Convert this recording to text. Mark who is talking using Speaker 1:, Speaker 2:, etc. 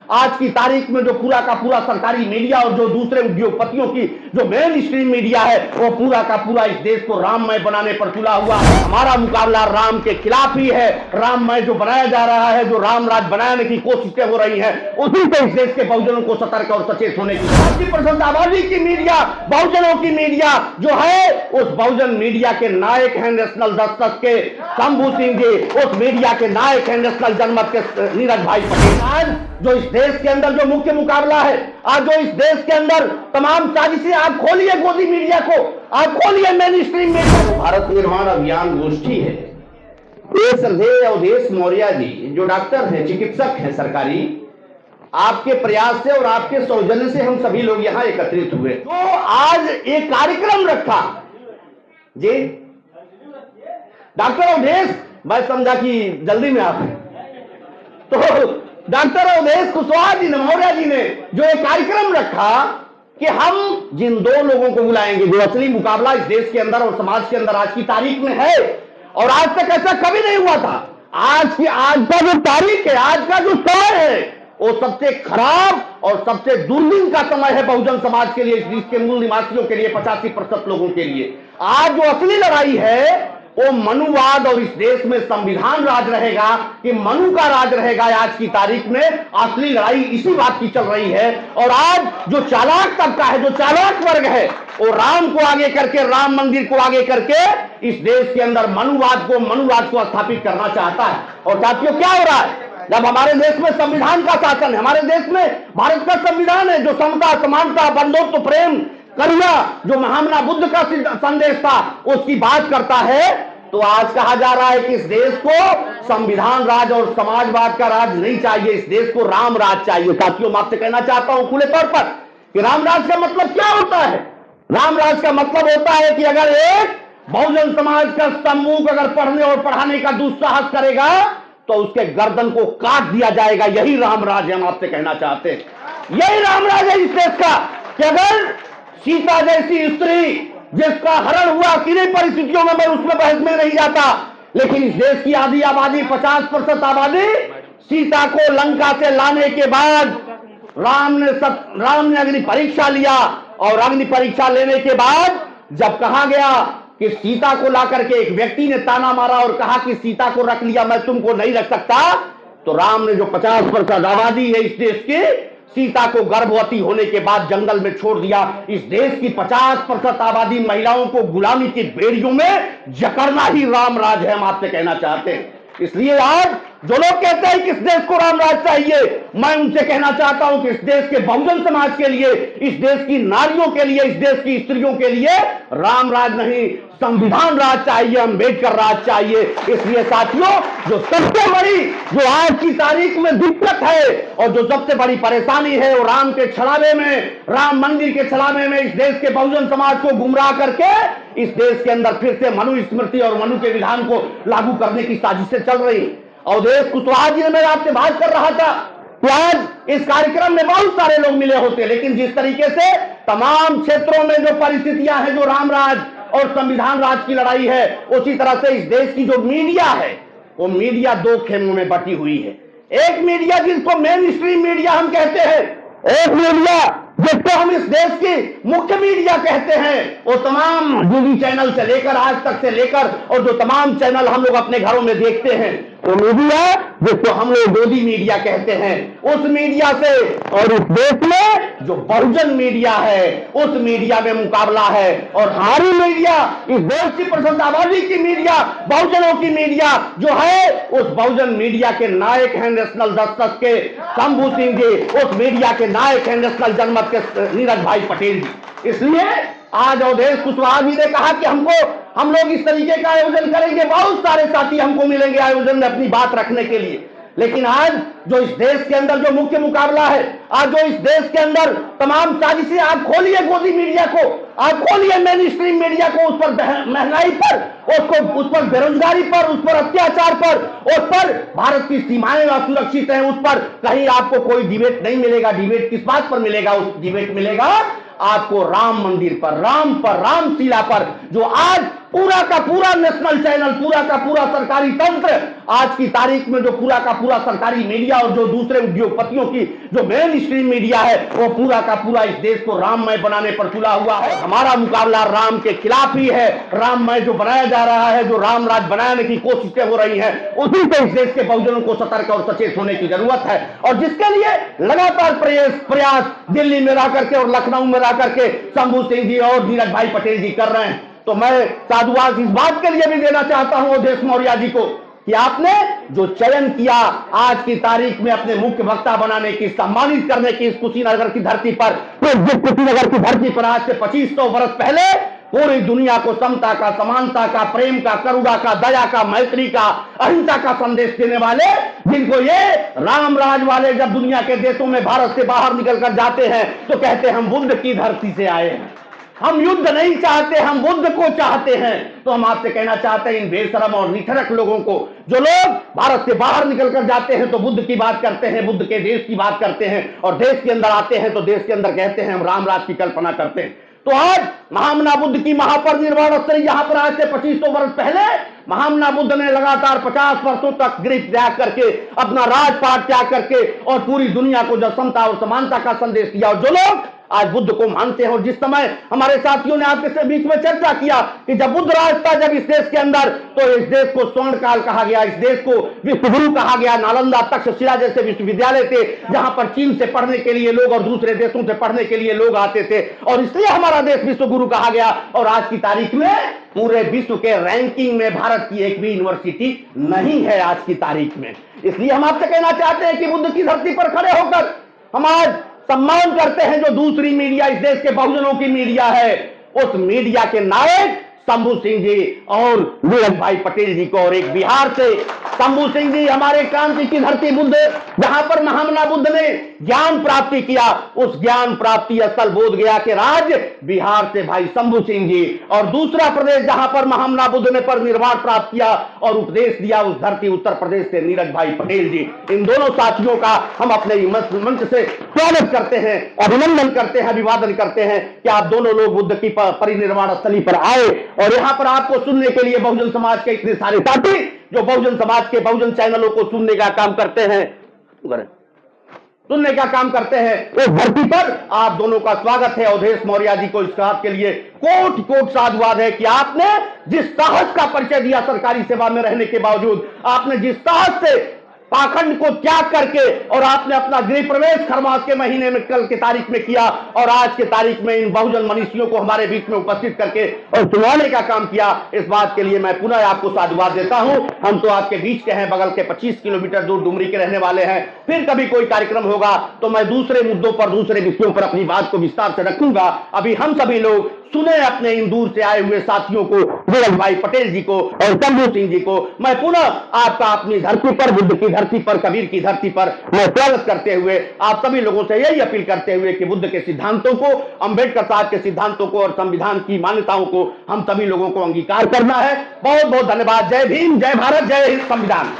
Speaker 1: आज की तारीख में जो पूरा का पूरा सरकारी मीडिया और जो दूसरे उद्योगपतियों की जो मेन स्ट्रीम मीडिया है वो पूरा का पूरा इस देश को राममय बनाने पर तुला हुआ है। हमारा मुकाबला राम के खिलाफ ही है। राममय जो बनाया जा रहा है, जो राम राज बनाने की कोशिशें हो रही हैं, उसी से इस देश के बहुजनों को सतर्क और सचेत होने की 80% आबादी की मीडिया, बहुजनों की मीडिया जो है, उस बहुजन मीडिया के नायक हैं नेशनल दस्तक के शंभू सिंह जी, उस मीडिया के नायक हैं नेशनल जनमत के नीरज भाई पटेल। आज जो इस देश के अंदर जो मुख्य मुकाबला है, आज जो इस देश के अंदर तमाम साजिशें, आप खोलिए गोदी मीडिया को, आप खोलिए मेन स्ट्रीम मीडिया को। भारत निर्माण अभियान गोष्ठी है। ये श्रद्धेय अवधेश मौर्य जी जो डॉक्टर हैं, चिकित्सक हैं सरकारी, आपके प्रयास से और आपके सौजन्य से हम सभी लोग यहां एकत्रित हुए। तो आज एक कार्यक्रम रखा जी, डॉक्टर अवधेश, मैं समझा कि जल्दी में आप हैं, तो डॉक्टर अवधेश कुशवाहा जी मौर्य जी ने जो एक कार्यक्रम रखा कि हम जिन दो लोगों को बुलाएंगे जो असली मुकाबला इस देश के अंदर और समाज के अंदर आज की तारीख में है, और आज तक ऐसा कभी नहीं हुआ था। आज का जो तारीख है, आज का जो समय है, वो सबसे खराब और सबसे दुर्दिन का समय है बहुजन समाज के लिए, इस देश के मूल निवासियों के लिए, 85% लोगों के लिए। आज जो असली लड़ाई है वो मनुवाद और इस देश में संविधान राज रहेगा कि मनु का राज रहेगा। आज की तारीख में असली लड़ाई इसी बात की चल रही है। और आज जो चालाक तबका है, जो चालाक वर्ग है, वो राम को आगे करके, राम मंदिर को आगे करके इस देश के अंदर मनुवाद को स्थापित करना चाहता है। और साथियों, क्या हो रहा है? जब हमारे देश में संविधान का शासन है, हमारे देश में भारत का संविधान है जो समता, समानता, बंधुत्व, प्रेम, करुणा, जो महामना बुद्ध का संदेश था, उसकी बात करता है, तो आज कहा जा रहा है कि इस देश को संविधान राज और समाजवाद का राज नहीं चाहिए, इस देश को राम राज चाहिए। साथियों, मैं आपसे कहना चाहता हूं खुले तौर पर कि राम राज का मतलब क्या होता है? राम राज का मतलब होता है कि अगर एक बहुजन समाज का समूह अगर पढ़ने और पढ़ाने का दुस्साहस करेगा तो उसके गर्दन को काट दिया जाएगा। यही राम राज है, हम आपसे कहना चाहते हैं, यही राम राज है इस देश का कि अगर सीता जैसी स्त्री जिसका हरण हुआ, किन्हीं परिस्थितियों में मैं उसमें बहस में नहीं जाता, लेकिन इस देश की आधी आबादी, 50% आबादी, सीता को लंका से लाने के बाद राम ने अग्नि परीक्षा लिया, और अग्नि परीक्षा लेने के बाद जब कहा गया कि सीता को ला करके एक व्यक्ति ने ताना मारा और कहा कि सीता को रख लिया, मैं तुमको नहीं रख सकता, तो राम ने जो 50% आबादी है इस देश की, सीता को गर्भवती होने के बाद जंगल में छोड़ दिया। इस देश की 50% आबादी महिलाओं को गुलामी की बेड़ियों में जकड़ना ही राम राज है, हम आपसे कहना चाहते हैं। इसलिए आज जो लोग कहते हैं कि इस देश को राम राज चाहिए, मैं उनसे कहना चाहता हूं कि इस देश के बहुजन समाज के लिए, इस देश की नारियों के लिए, इस देश की स्त्रियों के लिए राम राज नहीं, संविधान राज चाहिए, अम्बेडकर राज चाहिए। इसलिए साथियों, जो सबसे बड़ी जो आज की तारीख में दिक्कत है और जो सबसे बड़ी परेशानी है, वो राम के छलावे में, राम मंदिर के छलावे में इस देश के बहुजन समाज को गुमराह करके इस देश के अंदर फिर से मनु स्मृति और मनु के विधान को लागू करने की साजिशें चल रही। अवधेश कुशवाहा जी ने, मैं आपसे बात कर रहा था कि आज इस कार्यक्रम में बहुत सारे लोग मिले होते, लेकिन जिस तरीके से तमाम क्षेत्रों में जो परिस्थितियां हैं, जो राम राज और संविधान राज की लड़ाई है, उसी तरह से इस देश की जो मीडिया है, वो मीडिया दो खेमों में बटी हुई है। एक मीडिया जिसको मेन स्ट्रीम मीडिया हम कहते हैं, एक मीडिया जिसको हम इस देश की मुख्य मीडिया कहते हैं, वो तमाम टीवी चैनल से लेकर आज तक से लेकर और जो तमाम चैनल हम लोग अपने घरों में देखते हैं, वो मीडिया जिसको हम लोग गोदी मीडिया कहते हैं, उस मीडिया से और इस देश में जो बहुजन मीडिया है, उस मीडिया में मुकाबला है। और हमारी मीडिया, इस देश की 80% आबादी की मीडिया, बहुजनों की मीडिया जो है, उस बहुजन मीडिया के नायक हैं नेशनल दस्तक के शंभू सिंह जी, उस मीडिया के नायक हैं नेशनल जनमत के नीरज भाई पटेल जी। इसलिए आज अवधेश कुशवाहा जी ने कहा कि हम लोग इस तरीके का आयोजन करेंगे, बहुत सारे साथी हमको मिलेंगे आयोजन में अपनी बात रखने के लिए। लेकिन आज जो इस देश के अंदर जो मुख्य मुकाबला है, आज जो इस देश के अंदर तमाम साजिशें, आप खोलिए गोदी मीडिया को, आप खोलिए मेन स्ट्रीम मीडिया को, उस पर महंगाई पर, उस पर बेरोजगारी पर, उस पर अत्याचार पर, उस पर भारत की सीमाएं असुरक्षित हैं, उस पर कहीं आपको कोई डिबेट नहीं मिलेगा। डिबेट किस बात पर मिलेगा? उस डिबेट मिलेगा आपको राम मंदिर पर, रामशिला पर, जो आज पूरा का पूरा नेशनल चैनल, पूरा का पूरा सरकारी तंत्र, आज की तारीख में जो पूरा का पूरा सरकारी मीडिया और जो दूसरे उद्योगपतियों की जो मेन स्ट्रीम मीडिया है, वो पूरा का पूरा इस देश को राममय बनाने पर तुला हुआ है। हमारा मुकाबला राम के खिलाफ ही है। राममय जो बनाया जा रहा है, जो राम राज बनाने की कोशिशें हो रही हैं, उसी पे इस देश के बहुजनों को सतर्क और सचेत होने की जरूरत है। और जिसके लिए लगातार प्रयास दिल्ली में रह करके और लखनऊ में रह करके शंभू सिंह जी और नीरज भाई पटेल जी कर रहे हैं। तो मैं साधुवाद इस बात के लिए भी देना चाहता हूं अवधेश मौर्य जी को कि आपने जो चयन किया आज की तारीख में अपने मुख्य वक्ता बनाने की, सम्मानित करने की इस कुशीनगर की धरती पर, तो जिस कुशीनगर की धरती पर आज से 2500 वर्ष पहले पूरी दुनिया को समता का, समानता का, प्रेम का, करुणा का, दया का, मैत्री का, अहिंसा का संदेश देने वाले, जिनको ये राम राज वाले जब दुनिया के देशों में भारत से बाहर निकलकर जाते हैं तो कहते हैं हम बुद्ध की धरती से आए हैं, हम युद्ध नहीं चाहते, हम बुद्ध को चाहते हैं। तो हम आपसे कहना चाहते हैं इन बेशरम और निठरक लोगों को, जो लोग भारत से बाहर निकलकर जाते हैं तो बुद्ध की बात करते हैं, बुद्ध के देश की बात करते हैं, और देश के अंदर आते हैं तो देश के अंदर कहते हैं हम रामराज की कल्पना करते हैं। तो आज महामना बुद्ध की महापरिनिर्वाण स्थली यहां पर आज से 2500 वर्ष पहले महामना बुद्ध ने लगातार 50 वर्षों तक गृह त्याग करके, अपना राजपाट त्याग करके और पूरी दुनिया को जो समता और समानता का संदेश दिया। और जो लोग आज बुद्ध को मानते हैं, और जिस समय हमारे साथियों ने आपके बीच में चर्चा किया कि जब बुद्ध राज था जब इस देश के अंदर, तो इस देश को स्वर्ण काल कहा गया, इस देश को विश्वगुरु कहा गया। नालंदा, तक्षशिला जैसे विश्वविद्यालय थे जहां पर चीन से पढ़ने के लिए लोग और दूसरे देशों से पढ़ने के लिए लोग आते थे, और इसलिए हमारा देश विश्वगुरु कहा गया। और आज की तारीख में पूरे विश्व के रैंकिंग में भारत की एक भी यूनिवर्सिटी नहीं है आज की तारीख में। इसलिए हम आपसे कहना चाहते हैं कि बुद्ध की धरती पर खड़े होकर हम आज सम्मान करते हैं जो दूसरी मीडिया, इस देश के बहुजनों की मीडिया है, उस मीडिया के नायक शंभू सिंह जी और नीरज भाई पटेल जी को। और एक बिहार से शंभू सिंह जी, हमारे क्रांति की धरती बुद्ध, जहां पर महामना बुद्ध ने ज्ञान प्राप्ति किया, उस ज्ञान प्राप्ति स्थल बोध गया के राज बिहार से भाई शंभू सिंह जी, और दूसरा प्रदेश जहां पर महामना बुद्ध ने परिनिर्वाण प्राप्त किया और उपदेश दिया, उस धरती उत्तर प्रदेश से नीरज भाई पटेल जी। इन दोनों साथियों का हम अपने मंच से स्वागत करते हैं, अभिनंदन करते हैं, अभिवादन करते हैं कि आप दोनों लोग बुद्ध की परिनिर्वाण स्थली पर आए। और यहां पर आपको सुनने के लिए बहुजन समाज के इतने सारे साथी जो बहुजन समाज के बहुजन चैनलों को सुनने का काम करते हैं, सुनने का काम करते हैं, इस धरती पर आप दोनों का स्वागत है। अवधेश मौर्य जी को इस बात के लिए कोटि कोटि साधुवाद है कि आपने जिस साहस का परिचय दिया सरकारी सेवा में रहने के बावजूद, आपने जिस साहस से पाखंड को त्याग करके और आपने अपना गृह प्रवेश खरमास के महीने में कल की तारीख में किया, और आज के तारीख में इन बहुजन मनीषियों को हमारे बीच में उपस्थित करके और सुनाने का काम किया, इस बात के लिए मैं पुनः आपको साधुवाद देता हूं। हम तो आपके बीच के हैं, बगल के 25 किलोमीटर दूर डुमरी के रहने वाले हैं। फिर कभी कोई कार्यक्रम होगा तो मैं दूसरे मुद्दों पर, दूसरे विषयों पर अपनी बात को विस्तार से रखूंगा। अभी हम सभी लोग सुने अपने इन दूर से आए हुए साथियों को, नीरज भाई पटेल जी को और शंभू सिंह जी को। मैं पुनः आपका अपनी धरती पर, बुद्ध की धरती पर, कबीर की धरती पर मैं स्वागत करते हुए आप सभी लोगों से यही अपील करते हुए कि बुद्ध के सिद्धांतों को, अंबेडकर साहब के सिद्धांतों को और संविधान की मान्यताओं को हम सभी लोगों को अंगीकार करना है। बहुत बहुत धन्यवाद। जय भीम, जय भारत, जय हिंद, संविधान।